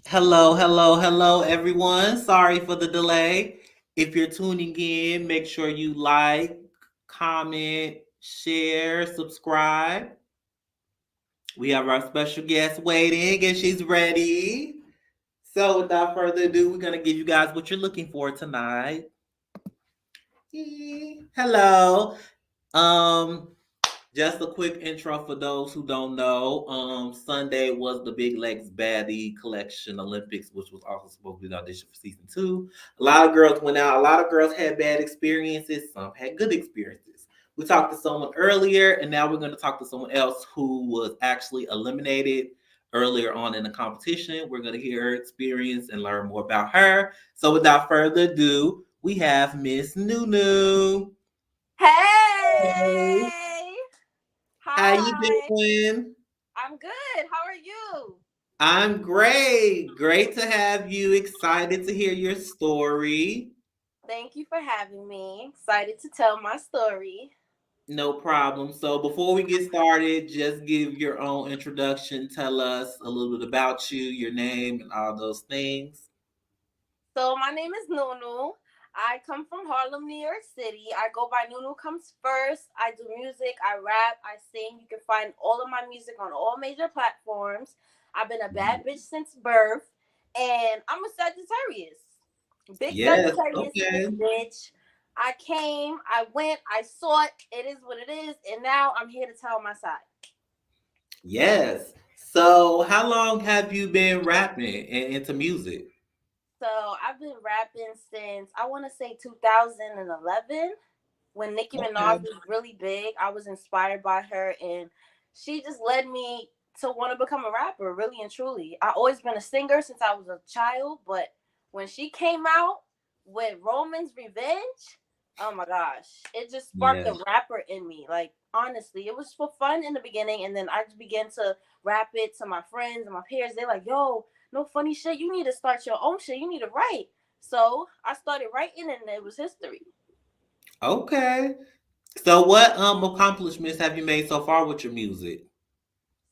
Hello, hello, hello, everyone. Sorry for the delay. If you're tuning in, make sure you like, comment, share, subscribe. We have our special guest waiting, and she's ready. So, without further ado, we're going to give you guys what you're looking for tonight. Hello. Um, Just a quick intro for those who don't know. Sunday was the Big Legs Baddie Collection Olympics, which was also supposed to be the audition for season two. A lot of girls went out. A lot of girls had bad experiences. Some had good experiences. We talked to someone earlier, and now we're going to talk to someone else who was actually eliminated earlier on in the competition. We're going to hear her experience and learn more about her. So, without further ado, we have Miss NUNU. Hey. Hey! How you Hi! doing? I'm good. How are you? I'm great. Great to have you. Excited to hear your story. Thank you for having me. Excited to tell my story. No problem. So before we get started, just give your own introduction. Tell us a little bit about you, your name, and all those things. So, my name is Nunu. I come from Harlem, New York City. I go by Nunu Comes First. I do music, I rap, I sing. You can find all of my music on all major platforms. I've been a bad bitch since birth. And I'm a Sagittarius. Big Yes. Sagittarius in Okay. this bitch. I came, I went, I saw it. It is what it is. And now I'm here to tell my side. Yes. So how long have you been rapping and into music? So I've been rapping since I want to say 2011 when Nicki Okay. Minaj was really big. I was inspired by her, and she just led me to want to become a rapper, really and truly. I always been a singer since I was a child, but when she came out with Roman's Revenge, oh my gosh, it just sparked Yeah. a rapper in me. Like honestly, it was for fun in the beginning, and then I just began to rap it to my friends and my peers. They're like, "Yo, no funny shit. You need to start your own shit. You need to write." So I started writing, and it was history. Okay. So what accomplishments have you made so far with your music?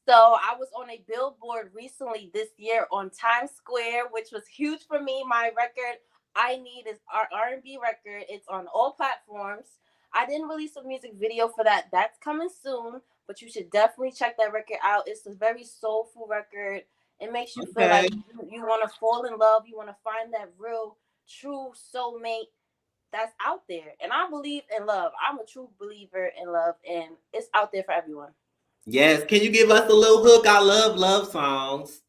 So I was on a billboard recently this year on Times Square, which was huge for me. My record I Need is our R&B record. It's on all platforms. I didn't release a music video for that. That's coming soon, but you should definitely check that record out. It's a very soulful record. It makes you feel Okay. like you want to fall in love. You want to find that real, true soulmate that's out there. And I believe in love. I'm a true believer in love, and it's out there for everyone. Yes. Can you give us a little hook? I love love songs.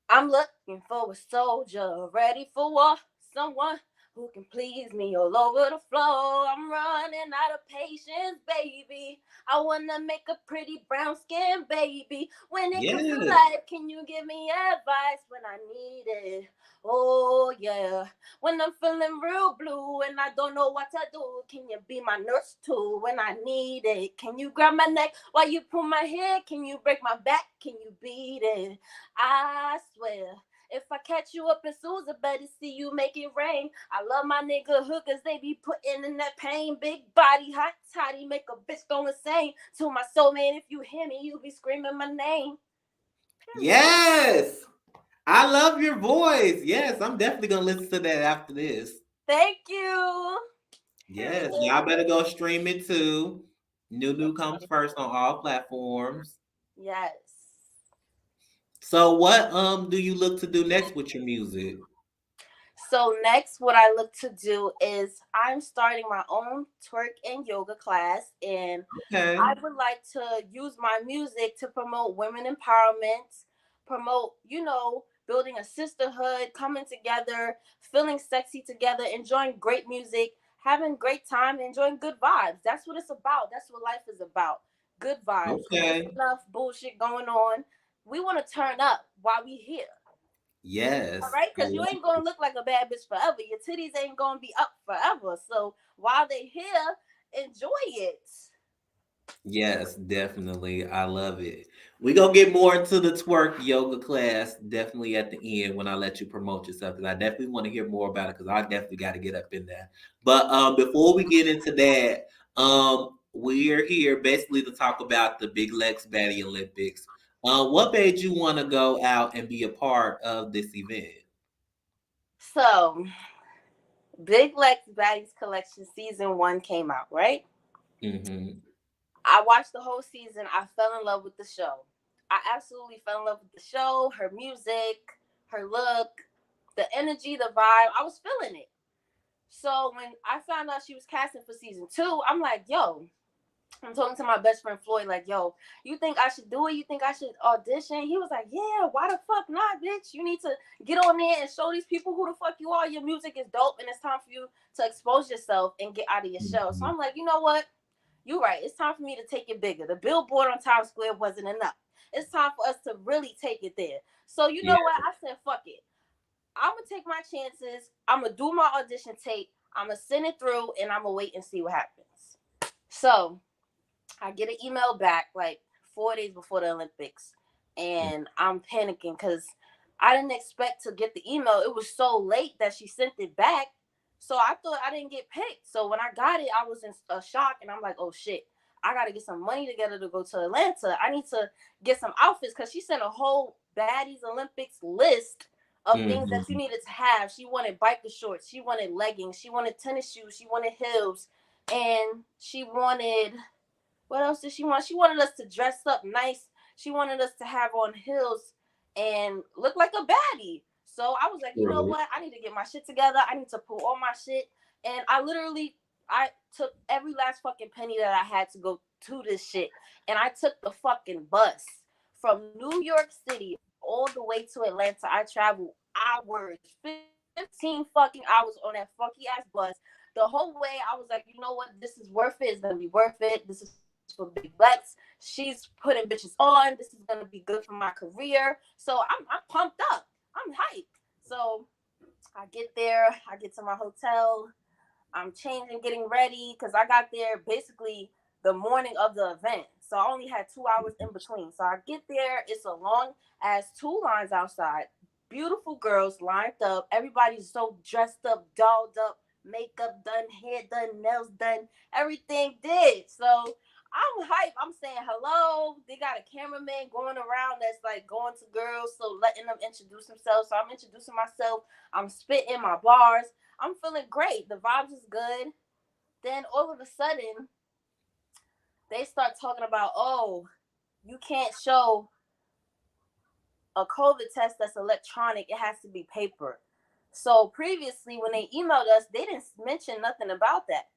I'm looking for a soldier ready for war. Someone who can please me all over the floor. I'm running out of patience, baby. I wanna make a pretty brown skin, baby. When it comes to Yes. life, can you give me advice when I need it? Oh yeah. When I'm feeling real blue and I don't know what to do, can you be my nurse too when I need it? Can you grab my neck while you pull my hair? Can you break my back? Can you beat it? I swear. If I catch you up in Susan, better see you make it rain. I love my nigga hookers, they be putting in that pain. Big body, hot toddy, make a bitch go insane. To my soul, man, if you hear me, you be screaming my name. Period. Yes. I love your voice. Yes, I'm definitely gonna listen to that after this. Thank you. Yes, Period. y'all better go stream it too. New comes first on all platforms. Yes. So what do you look to do next with your music? So next, what I look to do is I'm starting my own twerk and yoga class, and Okay. I would like to use my music to promote women empowerment, promote, building a sisterhood, coming together, feeling sexy together, enjoying great music, having great time, enjoying good vibes. That's what it's about. That's what life is about. Good vibes. When there's Okay. enough bullshit going on, we want to turn up while we here. All Yes. right, I because you love ain't gonna it. look like a bad bitch forever. Your titties ain't gonna be up forever. So while they here, enjoy it. Yes, definitely. I love it. We gonna get more into the twerk yoga class definitely at the end when I let you promote yourself because I definitely want to hear more about it because I definitely got to get up in there. But before we get into that, we're here basically to talk about the Big Legs Baddie Olympics. What made you want to go out and be a part of this event? So, Big Lex Baddies Collection season 1 came out, right? Mm-hmm. I watched the whole season. I fell in love with the show. I absolutely fell in love with the show, her music, her look, the energy, the vibe. I was feeling it. So when I found out she was casting for season 2, I'm like, yo, I'm talking to my best friend Floyd, like, yo, you think I should do it? You think I should audition? He was like, yeah, why the fuck not, bitch? You need to get on there and show these people who the fuck you are. Your music is dope, and it's time for you to expose yourself and get out of your shell. So Mm-hmm. I'm like, you know what? You're right. It's time for me to take it bigger. The billboard on Times Square wasn't enough. It's time for us to really take it there. So you Yeah. know what? I said, fuck it. I'm gonna take my chances. I'm gonna do my audition tape. I'm gonna send it through, and I'm gonna wait and see what happens. So I get an email back like 4 days before the Olympics, and I'm panicking because I didn't expect to get the email. It was so late that she sent it back, so I thought I didn't get picked. So when I got it, I was in a shock, and I'm like, "Oh shit! I gotta get some money together to go to Atlanta. I need to get some outfits because she sent a whole Baddies Olympics list of things that you Mm-hmm. needed to have. She wanted biker shorts, she wanted leggings, she wanted tennis shoes, she wanted heels, and she wanted what else did she want? She wanted us to dress up nice. She wanted us to have on heels and look like a baddie. So I was like, you know Right. what? I need to get my shit together. I need to pull all my shit. And I took every last fucking penny that I had to go to this shit. And I took the fucking bus from New York City all the way to Atlanta. I traveled hours, 15 fucking hours on that funky ass bus. The whole way I was like, you know what? This is worth it. It's gonna be worth it. This is for Big Lex. She's putting bitches on. This is gonna be good for my career. So I'm pumped up. I'm hyped. So I get there. I get to my hotel. I'm changing, getting ready because I got there basically the morning of the event. So I only had 2 hours in between. So I get there. It's a long as two lines outside. Beautiful girls lined up. Everybody's so dressed up, dolled up, makeup done, hair done, nails done, everything did. So I'm hyped. I'm saying hello. They got a cameraman going around that's like going to girls, so letting them introduce themselves. So I'm introducing myself. I'm spitting my bars. I'm feeling great. The vibes is good. Then all of a sudden, they start talking about, oh, you can't show a COVID test that's electronic. It has to be paper. So previously, when they emailed us, they didn't mention nothing about that.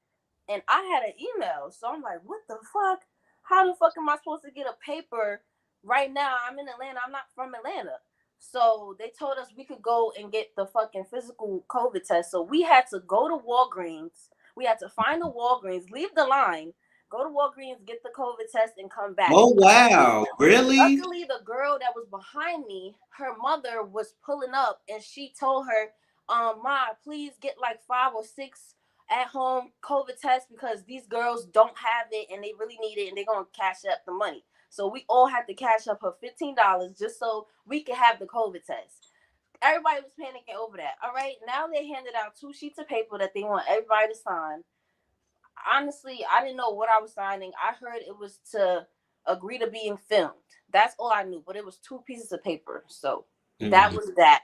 And I had an email. So I'm like, what the fuck? How the fuck am I supposed to get a paper right now? I'm in Atlanta. I'm not from Atlanta. So they told us we could go and get the fucking physical COVID test. So we had to go to Walgreens. We had to find the Walgreens, leave the line, go to Walgreens, get the COVID test, and come back. Oh wow! Really? Luckily, the girl that was behind me, her mother was pulling up, and she told her, "Ma, please get like 5 or 6 at home COVID tests because these girls don't have it and they really need it, and they're gonna cash up the money." So we all had to cash up her $15 just so we could have the COVID test. Everybody was panicking over that. All right, now they handed out 2 sheets of paper that they want everybody to sign. Honestly, I didn't know what I was signing. I heard it was to agree to being filmed. That's all I knew, but it was 2 pieces of paper. So that Mm-hmm. was that.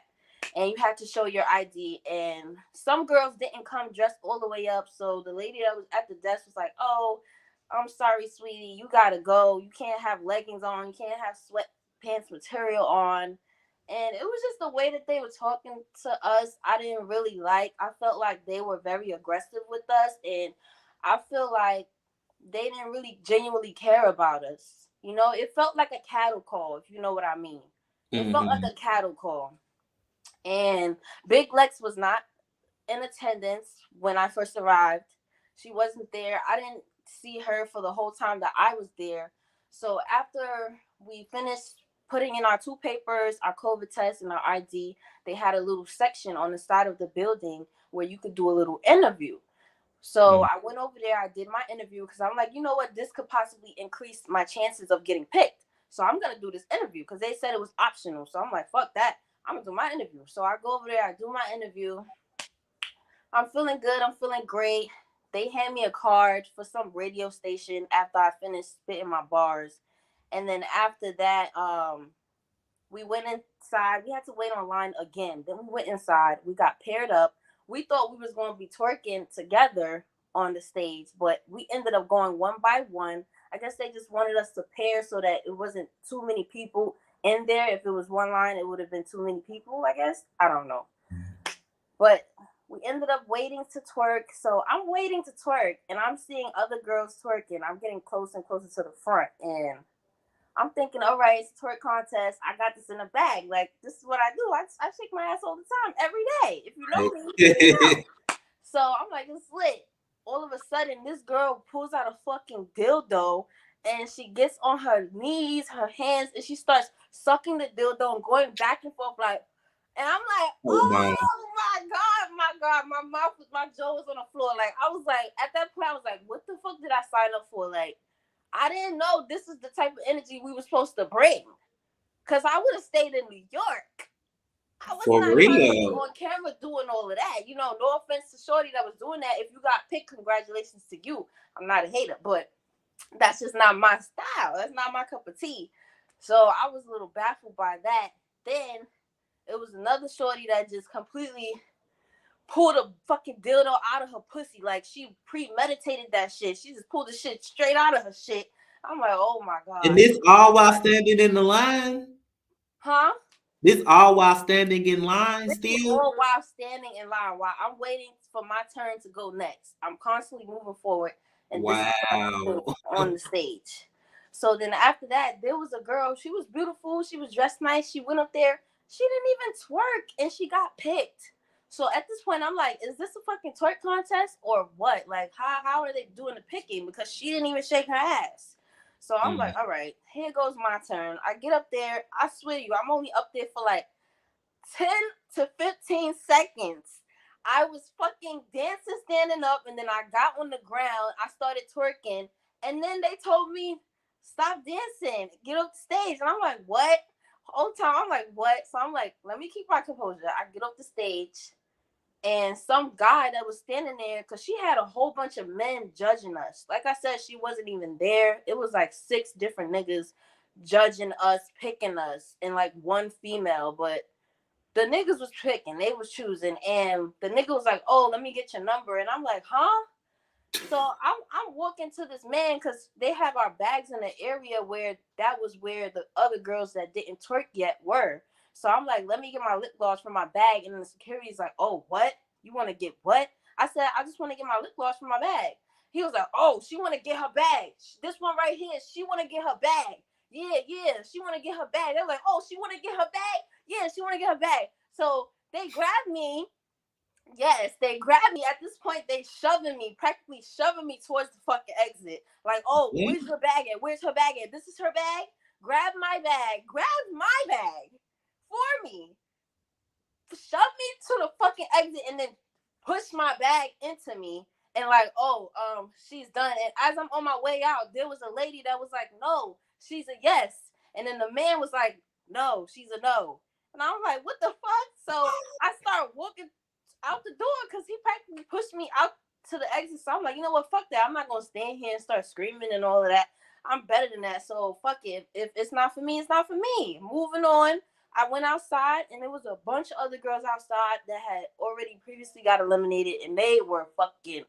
And you had to show your ID. And some girls didn't come dressed all the way up. So the lady that was at the desk was like, oh, I'm sorry, sweetie. You got to go. You can't have leggings on. You can't have sweatpants material on. And it was just the way that they were talking to us. I didn't really like. I felt like they were very aggressive with us. And I feel like they didn't really genuinely care about us. You know, it felt like a cattle call, if you know what I mean. It felt like Mm-hmm. a cattle call. And Big Lex was not in attendance when I first arrived. She wasn't there. I didn't see her for the whole time that I was there. So after we finished putting in our 2 papers, our COVID test, and our ID, they had a little section on the side of the building where you could do a little interview. So I went over there, I did my interview because I'm like, you know what, this could possibly increase my chances of getting picked. So I'm gonna do this interview because they said it was optional. So I'm like, fuck that. I'm gonna do my interview. So I go over there, I do my interview. I'm feeling good, I'm feeling great. They hand me a card for some radio station after I finished spitting my bars. And then after that, we went inside. We had to wait online again. Then we went inside. We got paired up. We thought we was going to be twerking together on the stage, but we ended up going one by one. I guess they just wanted us to pair so that it wasn't too many people in there. If it was one line, it would have been too many people, I guess. I don't know. But we ended up waiting to twerk. So I'm waiting to twerk and I'm seeing other girls twerking. I'm getting closer and closer to the front. And I'm thinking, all right, it's a twerk contest. I got this in the bag. Like, this is what I do. I shake my ass all the time, every day. If you know me, you know. So I'm like, it's lit. All of a sudden, this girl pulls out a fucking dildo and she gets on her knees, her hands, and she starts sucking the dildo and going back and forth like, and I'm like, Oh my. oh my God, my mouth, my jaw was on the floor. Like, I was like, at that point, I was like, what the fuck did I sign up for? Like, I didn't know this is the type of energy we were supposed to bring. Cause I would have stayed in New York. I was For not trying to be real. on camera doing all of that. You know, no offense to Shorty that was doing that. If you got picked, congratulations to you. I'm not a hater, but that's just not my style. That's not my cup of tea. So I was a little baffled by that. Then it was another Shorty that just completely pulled a fucking dildo out of her pussy. Like she premeditated that shit. She just pulled the shit straight out of her shit. I'm like, oh my And God. this all while standing in the line? Huh? This all while standing in line This is still? all while standing in line, while I'm waiting for my turn to go next. I'm constantly moving forward, and this is what I'm doing Wow. on the stage. So then after that, there was a girl. She was beautiful. She was dressed nice. She went up there. She didn't even twerk, and she got picked. So at this point, I'm like, is this a fucking twerk contest or what? Like, how are they doing the picking? Because she didn't even shake her ass. So I'm Mm. like, all right, here goes my turn. I get up there. I swear to you, I'm only up there for like 10 to 15 seconds. I was fucking dancing, standing up, and then I got on the ground. I started twerking, and then they told me, stop dancing, get off the stage. And I'm like, what? Whole time, I'm like, what? So I'm like, let me keep my composure. I get off the stage, and some guy that was standing there, because she had a whole bunch of men judging us. Like I said, she wasn't even there. It was like 6 different niggas judging us, picking us, and like one female, but the niggas was picking, they was choosing, and the nigga was like, "Oh, let me get your number," and I'm like, "Huh?" So I'm walking to this man because they have our bags in the area where that was where the other girls that didn't twerk yet were. So I'm like, "Let me get my lip gloss from my bag," and then the security's like, "Oh, what? You want to get what?" I said, "I just want to get my lip gloss from my bag." He was like, "Oh, she want to get her bag. This one right here, she want to get her bag. Yeah, she want to get her bag." They're like, "Oh, she want to get her bag. Yeah, she want to get her bag." So they grabbed me. Yes, they grabbed me. At this point, they shoving me, practically shoving me towards the fucking exit. Like, oh, Yeah. where's your bag at? Where's her bag at? This is her bag. Grab my bag. Grab my bag for me. Shove me to the fucking exit and then push my bag into me. And like, oh, she's done. And as I'm on my way out, there was a lady that was like, no, she's a yes. And then the man was like, no, she's a no. And I'm like, what the fuck? So I start walking out the door because he practically pushed me out to the exit. So I'm like, you know what? Fuck that. I'm not gonna stand here and start screaming and all of that. I'm better than that. So fuck it. If it's not for me, it's not for me. Moving on. I went outside and there was a bunch of other girls outside that had already previously got eliminated and they were fucking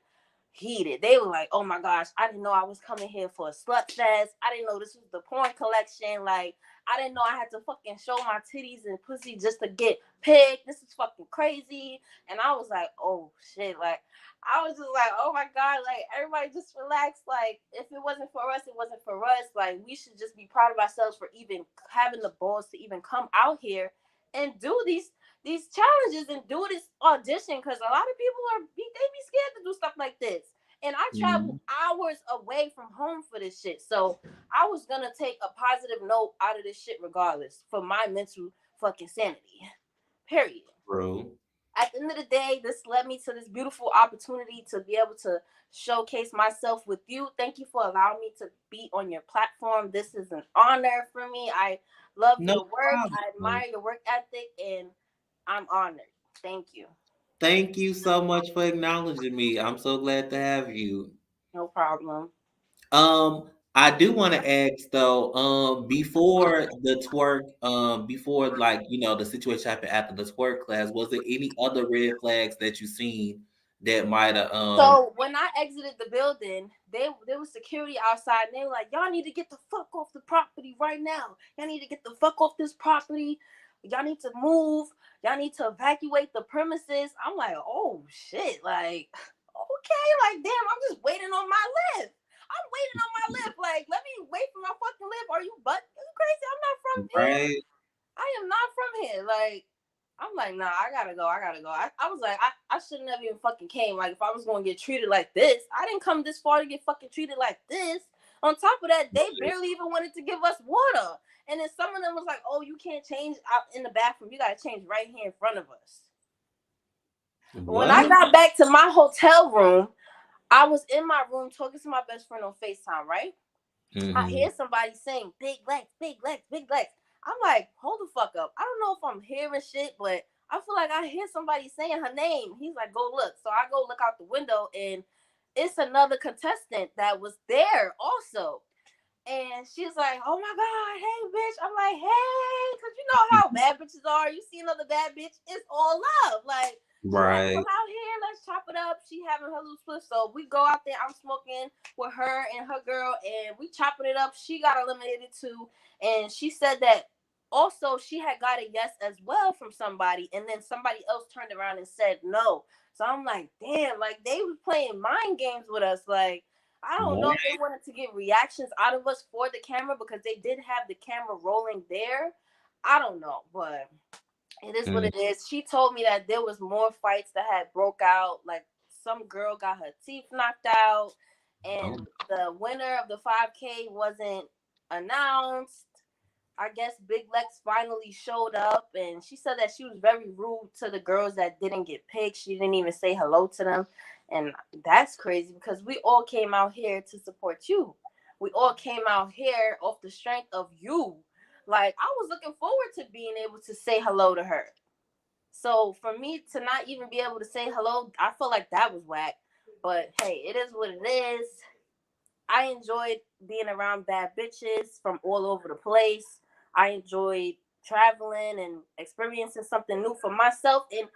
heated. They were like, oh my gosh, I didn't know I was coming here for a slut fest. I didn't know this was the porn collection. Like, I didn't know I had to fucking show my titties and pussy just to get picked. This is fucking crazy. And I was like, oh shit. Like, I was just like, oh my God, like everybody just relax. Like, if it wasn't for us, it wasn't for us. Like, we should just be proud of ourselves for even having the balls to even come out here and do these challenges and do this audition, because a lot of people they be scared to do stuff like this. And I traveled Mm. hours away from home for this shit. So I was gonna take a positive note out of this shit regardless for my mental fucking sanity. Period. Bro. At the end of the day, this led me to this beautiful opportunity to be able to showcase myself with you. Thank you for allowing me to be on your platform. This is an honor for me. I love No your work. I problem. admire your work ethic, and I'm honored. Thank you. Thank you so much for acknowledging me. I'm so glad to have you. No problem. Um, I do want to ask though, before the twerk, before like the situation happened after the twerk class, was there any other red flags that you seen that might have So when I exited the building, there was security outside, and they were like, "Y'all need to get the fuck off the property right now. Y'all need to get the fuck off this property. Y'all need to move. Y'all need to evacuate the premises." I'm like, "Oh shit!" Like, okay, like damn, I'm just waiting on my lift. I'm waiting on my lift. Like, let me wait for my fucking lift. Are you crazy? I'm not from here. right? I am not from here. Like, I'm like, nah, I gotta go. I gotta go. I was like, I shouldn't have even fucking came. Like, if I was gonna get treated like this, I didn't come this far to get fucking treated like this. On top of that, they barely even wanted to give us water. And then some of them was like, oh, you can't change out in the bathroom. You gotta change right here in front of us. When I What? got back to my hotel room, I was in my room talking to my best friend on FaceTime, right? I Mm-hmm. hear somebody saying big legs, big legs, big legs. I'm like, hold the fuck up. I don't know if I'm hearing shit, but I feel like I hear somebody saying her name. He's like, go look. So I go look out the window, and it's another contestant that was there also. And she's like, oh my God, hey, bitch. I'm like, hey, because you know how bad bitches are. You see another bad bitch, it's all love. Like, she's like, Right. come out here, let's chop it up. She having her little split. So we go out there. I'm smoking with her and her girl, and we chopping it up. She got eliminated too. And she said that also she had got a yes as well from somebody. And then somebody else turned around and said no. So I'm like, damn, like they was playing mind games with us. Like, I don't know Right. if they wanted to get reactions out of us for the camera because they did have the camera rolling there. I don't know, but it is what Mm. it is. She told me that there was more fights that had broke out. Like some girl got her teeth knocked out, and Oh, the winner of the 5K wasn't announced. I guess Big Lex finally showed up, and she said that she was very rude to the girls that didn't get picked. She didn't even say hello to them, and that's crazy because we all came out here to support you. We all came out here off the strength of you. Like, I was looking forward to being able to say hello to her. So for me to not even be able to say hello, I felt like that was whack. But hey, it is what it is. I enjoyed being around bad bitches from all over the place. I enjoyed traveling and experiencing something new for myself. And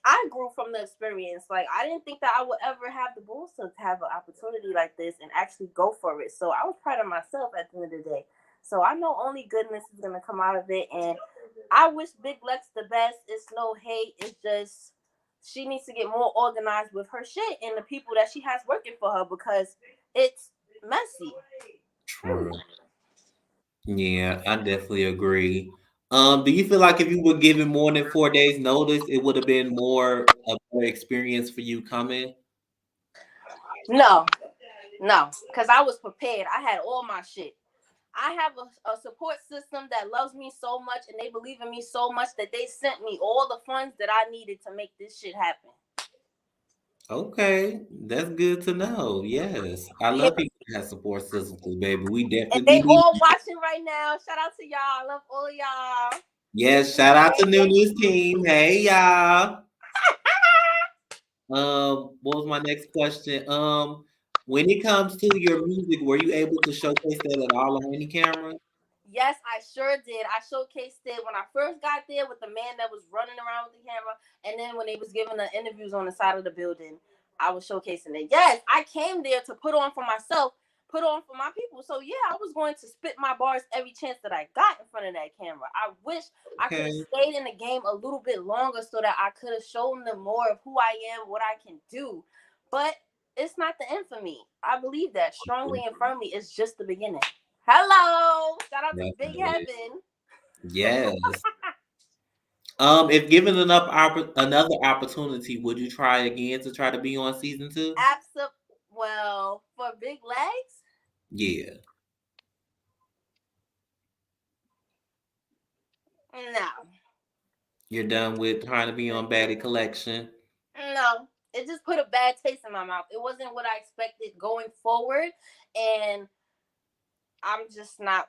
I grew from the experience. Like, I didn't think that I would ever have the balls to have an opportunity like this and actually go for it. So I was proud of myself at the end of the day. So I know only goodness is going to come out of it. And I wish Big Lex the best. It's no hate. It's just she needs to get more organized with her shit and the people that she has working for her because it's messy. Period. true. Yeah, I definitely agree. Do you feel like if you were given more than 4 days notice, it would have been more a better experience for you coming? No, no, because I was prepared. I had all my shit. I have a support system that loves me so much and they believe in me so much that they sent me all the funds that I needed to make this shit happen. Okay, that's good to know. Yes, I Yeah. love people that have support systems, 'cause, baby. We And definitely they need. all watching right now. Shout out to y'all. I love all of y'all. Yes, shout out to NUNU's team. Hey, y'all. What was my next question? When it comes to your music, were you able to showcase that at all on any camera? Yes, I sure did. I showcased it when I first got there with the man that was running around with the camera, and then when they was giving the interviews on the side of the building, I was showcasing it. Yes, I came there to put on for myself, put on for my people. So yeah, I was going to spit my bars every chance that I got in front of that camera. I wish I could have Okay, stayed in the game a little bit longer so that I could have shown them more of who I am, what I can do. But it's not the end for me. I believe that strongly and firmly. It's just the beginning. Hello. Shout out to Big definitely. Heaven. Yes. If given another opportunity, would you try again to try to be on season two? Absent. Well, for Big Legs, Yeah, no, you're done with trying to be on Baddie Collection. no. It just put a bad taste in my mouth. It wasn't what I expected going forward, and I'm just not.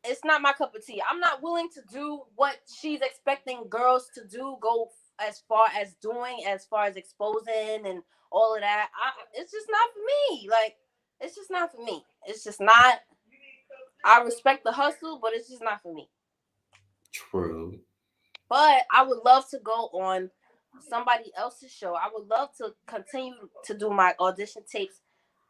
It's not my cup of tea. I'm not willing to do what she's expecting girls to do. Go as far as doing, as far as exposing and all of that. It's just not for me. Like, it's just not for me. It's just not. I respect the hustle, but it's just not for me. True. But I would love to go on somebody else's show. I would love to continue to do my audition tapes.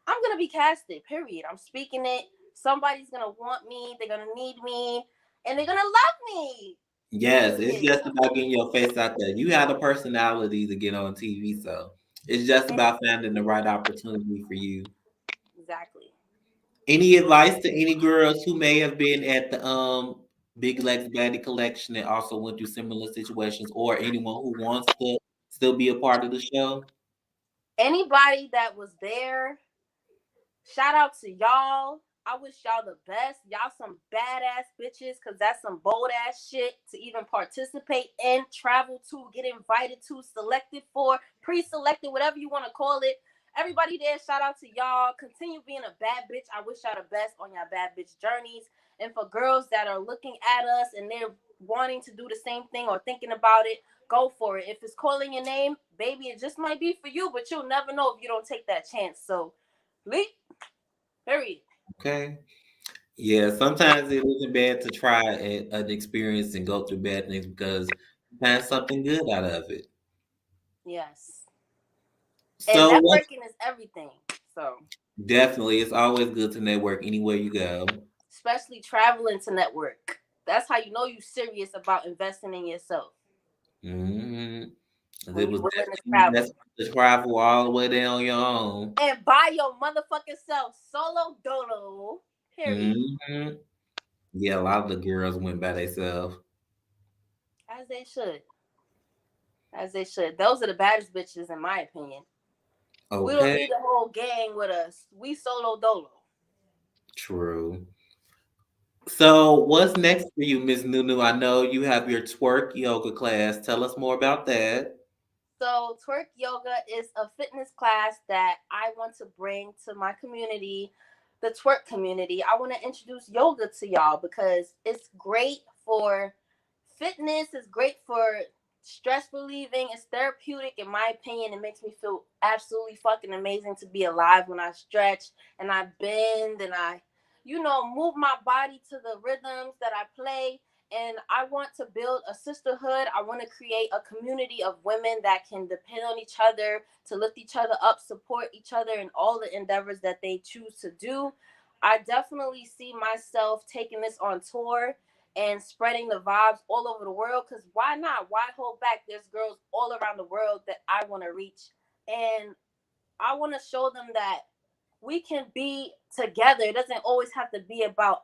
I'm gonna be casted. Period. I'm speaking it. Somebody's gonna want me. They're gonna need me, and they're gonna love me. Yes, it's Period. just about getting your face out there. You have the personality to get on TV, so it's just And about finding the right opportunity for you. exactly. Any advice to any girls who may have been at the Big Legs Baddie collection and also went through similar situations, or anyone who wants to still be a part of the show? Anybody that was there, shout out to y'all. I wish y'all the best. Y'all some badass bitches, cause that's some bold ass shit to even participate in, travel to, get invited to, selected for, pre-selected, whatever you want to call it. Everybody there, shout out to y'all. Continue being a bad bitch. I wish y'all the best on your bad bitch journeys. And for girls that are looking at us and they're wanting to do the same thing or thinking about it, go for it. If it's calling your name, baby, it just might be for you, but you'll never know if you don't take that chance. So, leap. Period. Okay. Yeah, sometimes it isn't bad to try an experience and go through bad things because you find something good out of it. Yes. And So what networking is everything. So, definitely it's always good to network anywhere you go. especially traveling to network. That's how you know you're serious about investing in yourself Hmm. It when was you're willing to definitely travel. that's to travel all the way there on your own. And by your motherfucking self, solo dolo. Period. Hmm. Yeah, a lot of the girls went by themselves. As they should. As they should. Those are the baddest bitches, in my opinion. We don't Okay, need a whole gang with us. We solo dolo. true. So what's next for you, Miss Nunu? I know you have your twerk yoga class. Tell us more about that. So, twerk yoga is a fitness class that I want to bring to my community, the twerk community. I want to introduce yoga to y'all because it's great for fitness, it's great for stress relieving, it's therapeutic, in my opinion. It makes me feel absolutely fucking amazing to be alive when I stretch and I bend and I, move my body to the rhythms that I play. And I want to build a sisterhood. I want to create a community of women that can depend on each other to lift each other up, support each other in all the endeavors that they choose to do. I definitely see myself taking this on tour and spreading the vibes all over the world, because why not? Why hold back? There's girls all around the world that I want to reach. And I want to show them that we can be together. It doesn't always have to be about,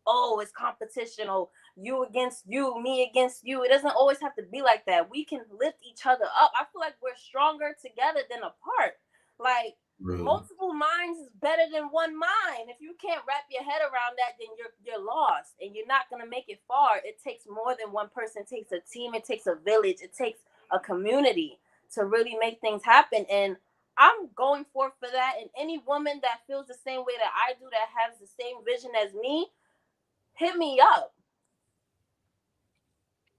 oh, it's competition, or you against you, me against you. It doesn't always have to be like that. We can lift each other up. I feel like we're stronger together than apart. Like, True. multiple minds is better than one mind. If you can't wrap your head around that, then you're lost and you're not gonna make it far. It takes more than one person. It takes a team. It takes a village. It takes a community to really make things happen. And I'm going forth for that. And any woman that feels the same way that I do, that has the same vision as me, hit me up.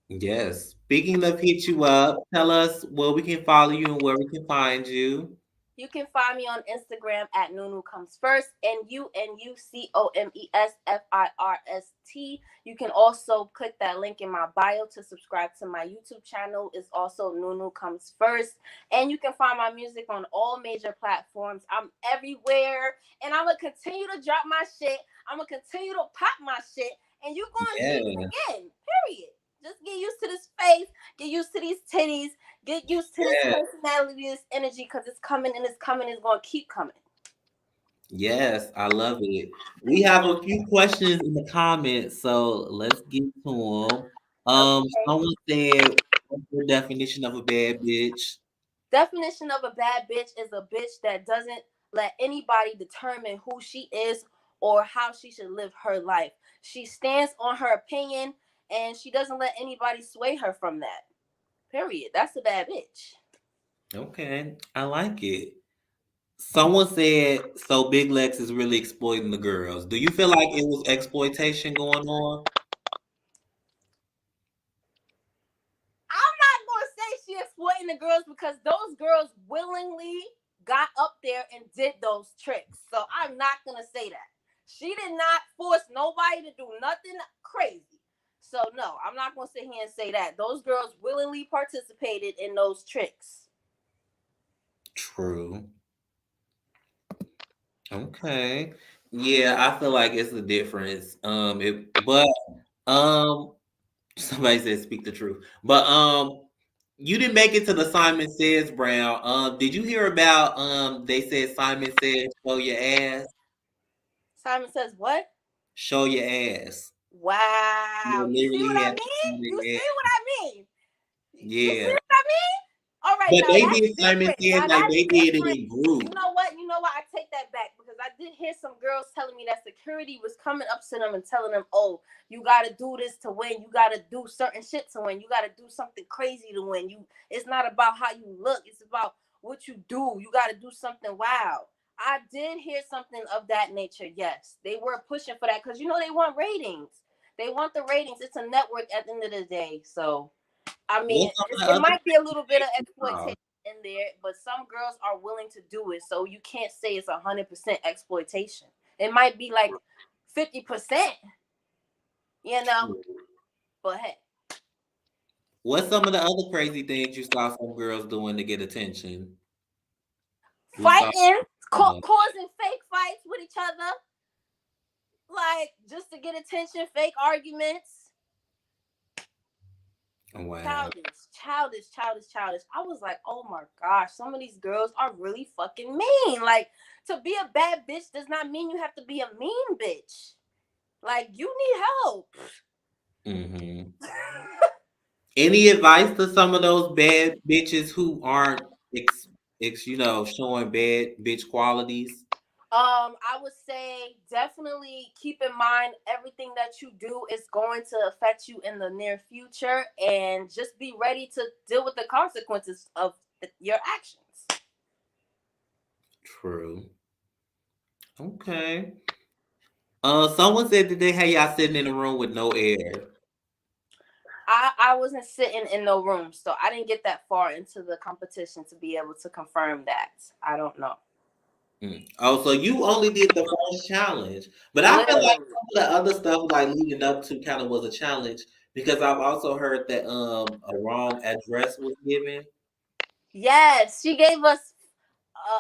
Yes. Speaking of hit you up, tell us where we can follow you and where we can find you. You can find me on Instagram at NUNU Comes First, NUNUCOMESFIRST. You can also click that link in my bio to subscribe to my YouTube channel. It's also NUNU Comes First. And you can find my music on all major platforms. I'm everywhere. And I'm going to continue to drop my shit. I'm going to continue to pop my shit. And you're going to see me Yeah. again. Period. Just get used to this face. Get used to these titties. Get used to this Yeah. personality, this energy, because it's coming and it's coming. It's going to keep coming. Yes, I love it. We have a few questions in the comments, so let's get to them. Okay. Someone said, "What's your definition of a bad bitch?" Definition of a bad bitch is a bitch that doesn't let anybody determine who she is or how she should live her life. She stands on her opinion and she doesn't let anybody sway her from that. Period. That's a bad bitch. Okay, I like it. Someone said, "So Big Lex is really exploiting the girls." Do you feel like it was exploitation going on? I'm not going to say she exploiting the girls because those girls willingly got up there and did those tricks. So I'm not going to say that. She did not force nobody to do nothing crazy. So no, I'm not gonna sit here and say that. Those girls willingly participated in those tricks. True. Okay. Yeah, I feel like it's a difference. But um, somebody said speak the truth. But you didn't make it to the Simon Says Brown. Did you hear about they said Simon said show your ass? Simon Says what? Show your ass. You Wow. You see what literally I had to mean? show You their see ass. what I mean? You see Yeah. what I mean? All right, But now they that's did Simon different. Says Now like that's they did it different. in group. You know what? You know what? I take that back because I did hear some girls telling me that security was coming up to them and telling them, "Oh, you got to do this to win. You got to do certain shit to win. You got to do something crazy to win. You. It's not about how you look. It's about what you do. You got to do something wild." I did hear something of that nature. Yes, they were pushing for that because you know they want ratings. They want the ratings. It's a network at the end of the day, so. I mean, What's some of the it other might be a little bit of things? exploitation in there, but some girls are willing to do it, so you can't say it's 100% exploitation. It might be like 50%, you know. But hey, What's some of the other crazy things you saw some girls doing to get attention? We saw. fighting, causing fake fights with each other, like just to get attention, fake arguments. Wow. Childish. I was like, oh my gosh, some of these girls are really fucking mean. Like, to be a bad bitch does not mean you have to be a mean bitch. Like, you need help. Hmm. Any advice to some of those bad bitches who aren't showing bad bitch qualities? I would say definitely keep in mind everything that you do is going to affect you in the near future, and just be ready to deal with the consequences of your actions. True. Okay. Someone said that they had y'all sitting in a room with no air. I wasn't sitting in no room, so I didn't get that far into the competition to be able to confirm that. I don't know. Oh, so you only did the first challenge. But I feel like Literally. some of the other stuff like leading up to kind of was a challenge because I've also heard that a wrong address was given. Yes, she gave us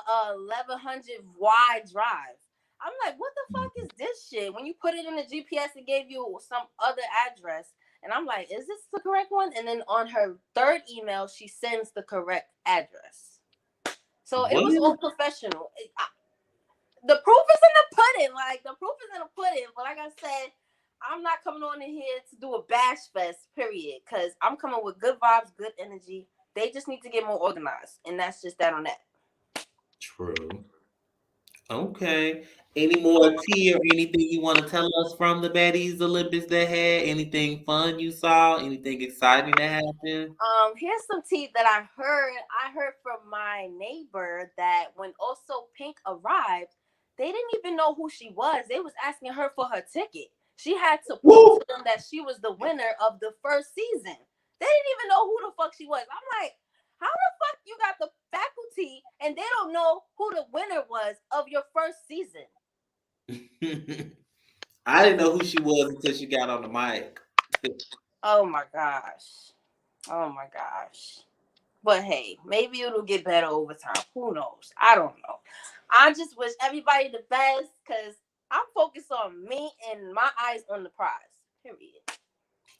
a 1100 Y drive. I'm like, what the fuck is this shit? When you put it in the GPS, it gave you some other address. And I'm like, is this the correct one? And then on her third email, she sends the correct address. So it What? was all professional. The proof is in the pudding. Like, the proof is in the pudding. But like I said, I'm not coming on in here to do a bash fest, period. Because I'm coming with good vibes, good energy. They just need to get more organized. And that's just that on that. True. Okay. Any more tea or anything you want to tell us from the Baddies Olympics that had? Anything fun you saw? Anything exciting that happened? Here's some tea that I heard. I heard from my neighbor that when Also Pink arrived, they didn't even know who she was. They was asking her for her ticket. She had to prove Woo! to them that she was the winner of the first season. They didn't even know who the fuck she was. I'm like, how the fuck you got the faculty and they don't know who the winner was of your first season? I didn't know who she was until she got on the mic. Oh my gosh. Oh my gosh. But hey, maybe it'll get better over time. Who knows? I don't know. I just wish everybody the best because I'm focused on me and my eyes on the prize. Period.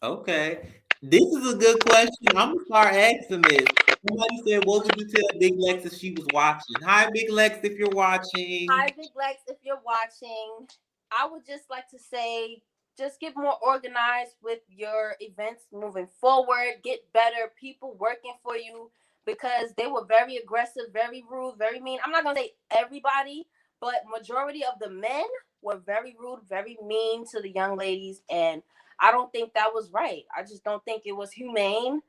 Okay. This is a good question. I'm gonna start asking this. Somebody said, "What would you tell Big Lex if she was watching?" Hi, Big Lex, if you're Hi, watching. Big Lex, if you're watching, I would just like to say just get more organized with your events moving forward. Get better people working for you because they were very aggressive, very rude, very mean. I'm not going to say everybody, but majority of the men were very rude, very mean to the young ladies. And I don't think that was right. I just don't think it was humane.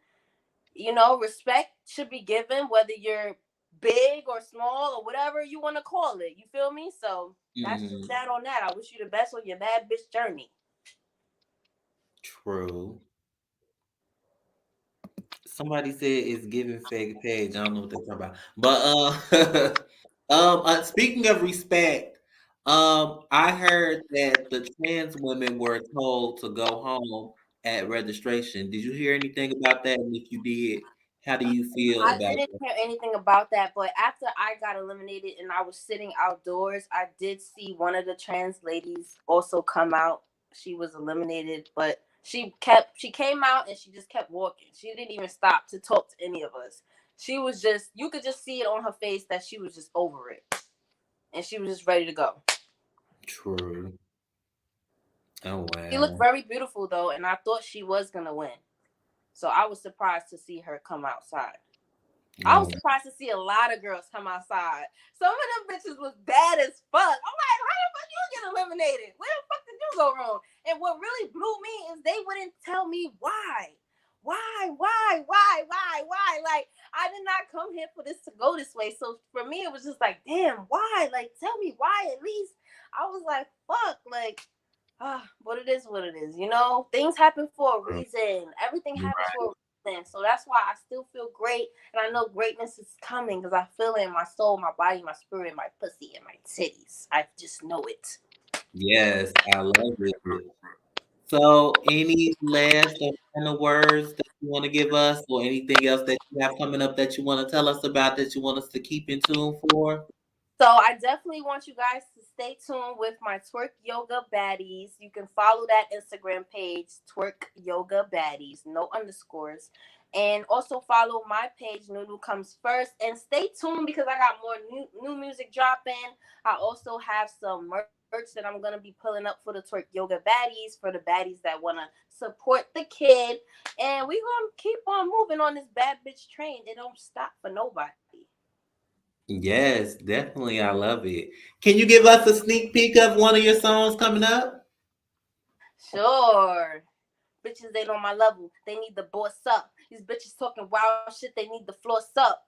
You know, respect should be given whether you're big or small or whatever you want to call it. You feel me? So that's just Mhm. that on that. I wish you the best on your bad bitch journey. True. Somebody said it's giving fake page. I don't know what they're talking about. But speaking of respect, I heard that the trans women were told to go home at registration. Did you hear anything about that? And if you did, how do you feel I about didn't that? hear anything about that, but after I got eliminated and I was sitting outdoors, I did see one of the trans ladies also come out. She was eliminated, but she came out and she just kept walking. She didn't even stop to talk to any of us. She was just, you could just see it on her face that she was just over it. And she was just ready to go. True. Oh She looked wow. very beautiful though, and I thought she was gonna win. So I was surprised to see her come outside. I was No. surprised to see a lot of girls come outside. Some of them bitches was bad as fuck. I'm like, how the fuck you get eliminated? Where the fuck did you go wrong? And what really blew me is they wouldn't tell me why. Why? Like, I did not come here for this to go this way. So for me, it was just like, damn, why? Like, tell me why at least. I was like, fuck, like, but it is what it is. You know, things happen for a reason. Everything happens for a reason. So that's why I still feel great. And I know greatness is coming because I feel it in my soul, my body, my spirit, my pussy, and my titties. I just know it. Yes, I love it. So, any last or final words that you want to give us, or anything else that you have coming up that you want to tell us about that you want us to keep in tune for? So I definitely want you guys to stay tuned with my Twerk Yoga Baddies. You can follow that Instagram page, Twerk Yoga Baddies, no underscores. And also follow my page, NUNU Comes First. And stay tuned because I got more new music dropping. I also have some merch that I'm going to be pulling up for the Twerk Yoga Baddies, for the baddies that want to support the kid. And we're going to keep on moving on this bad bitch train. It don't stop for nobody. Yes, definitely. I love it. Can you give us a sneak peek of one of your songs coming up? Sure. Bitches ain't on my level. They need the boss up. These bitches talking wild shit. They need the floor up.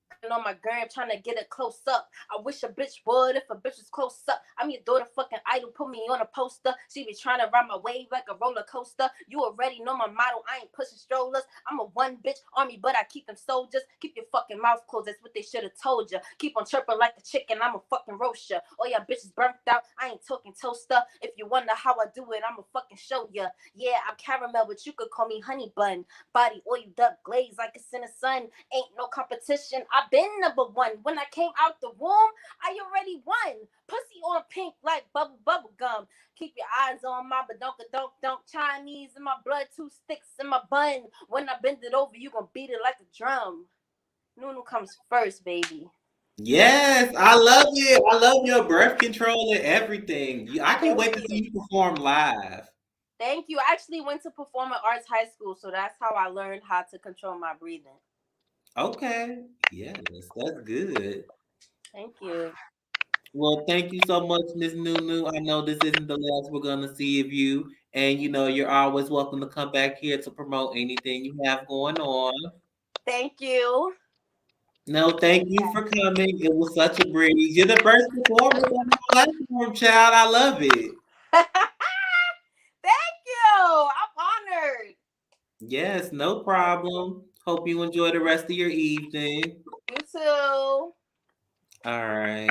Cracking on my gram, trying to get it close up. I wish a bitch would if a bitch was close up. I'm your daughter fucking idol. Put me on a poster. She be trying to ride my wave like a roller coaster. You already know my motto. I ain't pushing strollers. I'm a one bitch army, but I keep them soldiers. Keep your fucking mouth closed. That's what they should have told you. Keep on chirping like a chicken. I'm a fucking roast ya. Oh, yeah, bitches burnt out. I ain't talking toaster. If you wonder how I do it, I'ma fucking show ya. Yeah, I'm caramel, but you could call me honey bun. Body oiled up, glazed like it's in the sun. Ain't no competition. I been number one. When I came out the womb, I already won. Pussy on pink like bubble gum. Keep your eyes on my badonka donk. Chinese in my blood, two sticks in my bun. When I bend it over, you gonna beat it like a drum. Nunu comes first, baby. Yes, I love it. I love your breath control and everything. I can't Thank wait to see you. you perform live. Thank you. I actually went to performing arts high school, so that's how I learned how to control my breathing. Okay. Yes, that's good. Thank you. Well, thank you so much, Miss Nunu. I know this isn't the last we're gonna see of you, and you're always welcome to come back here to promote anything you have going on. Thank you. No, thank you for coming. It was such a breeze. You're the first performer on my platform, child. I love it. Thank you. I'm honored. Yes, no problem. Hope you enjoy the rest of your evening. You too. All right.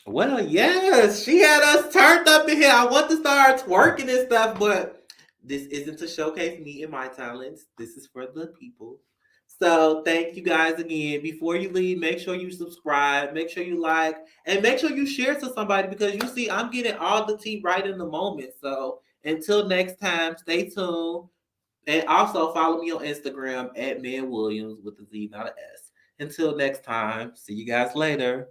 Well, yes, she had us turned up in here. I want to start twerking and stuff, but this isn't to showcase me and my talents. This is for the people. So thank you guys again. Before you leave, make sure you subscribe, make sure you like, and make sure you share to somebody because you see I'm getting all the tea right in the moment. So until next time, stay tuned. And also follow me on Instagram at Man Williams with a Z, not a S. Until next time, see you guys later.